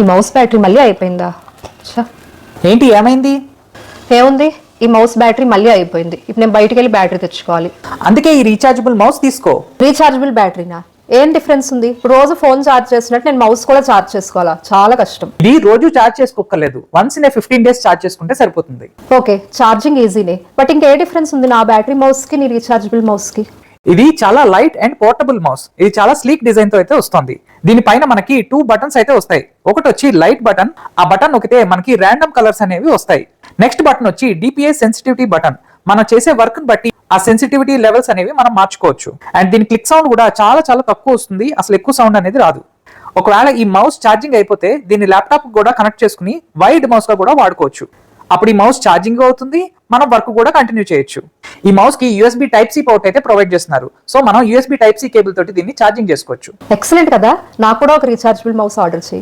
ఈ mouse battery మళ్ళీ అయిపోయిందా? ఏంటి ఏమైంది? ఏముంది, ఈ మౌస్ బ్యాటరీ మళ్ళీ అయిపోయింది. ఇప్పుడు నేను బయటికి వెళ్ళి బ్యాటరీ తెచ్చుకోవాలి. అందుకే ఈ రీఛార్జబుల్ మౌస్ తీసుకో. రీఛార్జబుల్ బ్యాటరీనా? ఏం డిఫరెన్స్ ఉంది? ఇప్పుడు రోజు ఫోన్ ఛార్జ్ చేసినట్టు నేను మౌస్ కూడా ఛార్జ్ చేసుకోవాలా? చాలా కష్టం. ఇది రోజు ఛార్జ్ చేసుకోక్కర్లేదు, వన్స్ ఇన్ 15 days ఛార్జ్ చేసుకుంటే సరిపోతుంది. ఓకే, ఛార్జింగ్ ఈజీనే, బట్ ఇంకే డిఫరెన్స్ ఉంది నా బ్యాటరీ మౌస్ కి నీ రీఛార్జబుల్ మౌస్ కి? ఇది చాలా లైట్ అండ్ పోర్టబుల్ మౌస్. ఇది చాలా స్లీక్ డిజైన్ తో అయితే వస్తుంది. దీనిపైన మనకి 2 buttons అయితే వస్తాయి. ఒకటి వచ్చి లైట్ బటన్, ఆ బటన్ నొక్కితే మనకి ర్యాండమ్ కలర్స్ అనేవి వస్తాయి. నెక్స్ట్ బటన్ వచ్చి DPI సెన్సిటివిటీ బటన్. మనం చేసే వర్క్ బట్టి ఆ సెన్సిటివిటీ లెవెల్స్ అనేవి మనం మార్చుకోవచ్చు. అండ్ దీని క్లిక్ సౌండ్ కూడా చాలా చాలా తక్కువ వస్తుంది, అసలు ఎక్కువ సౌండ్ అనేది రాదు. ఒకవేళ ఈ మౌస్ ఛార్జింగ్ అయిపోతే దీన్ని ల్యాప్టాప్ కూడా కనెక్ట్ చేసుకుని వైడ్ మౌస్ గా కూడా వాడుకోవచ్చు. అప్పుడు ఈ మౌస్ ఛార్జింగ్ అవుతుంది, మనం వర్క్ కూడా కంటిన్యూ చేయొచ్చు. ఈ మౌస్ కి USB Type-C పోర్ట్ అయితే ప్రొవైడ్ చేస్తున్నారు. సో మనం USB Type-C కేబుల్ తోటి దీన్ని ఛార్జింగ్ చేసుకోవచ్చు. ఎక్సలెంట్ కదా, నాకు కూడా ఒక రీఛార్జబుల్ మౌస్ ఆర్డర్ చేయి.